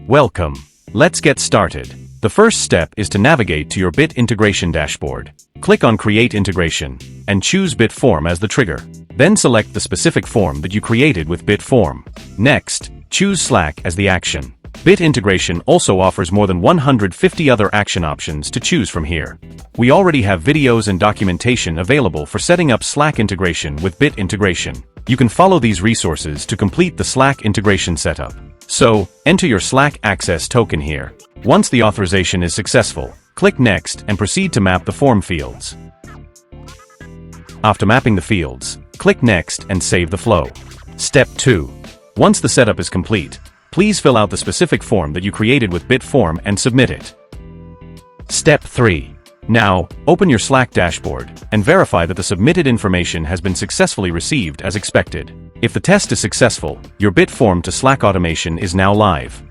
Welcome. Let's get started. The first step is to navigate to your Bit integration dashboard. Click on Create Integration, and choose Bitform as the trigger. Then select the specific form that you created with Bitform. Next, choose Slack as the action. Bit integration also offers more than 150 other action options to choose from here. We already have videos and documentation available for setting up Slack integration with Bit integration. You can follow these resources to complete the Slack integration setup. So, enter your Slack access token here. Once the authorization is successful, click Next and proceed to map the form fields. After mapping the fields, click Next and save the flow. Step 2. Once the setup is complete, please fill out the specific form that you created with Bitform and submit it. Step 3. Now, open your Slack dashboard and verify that the submitted information has been successfully received as expected. If the test is successful, your Bitform to Slack automation is now live.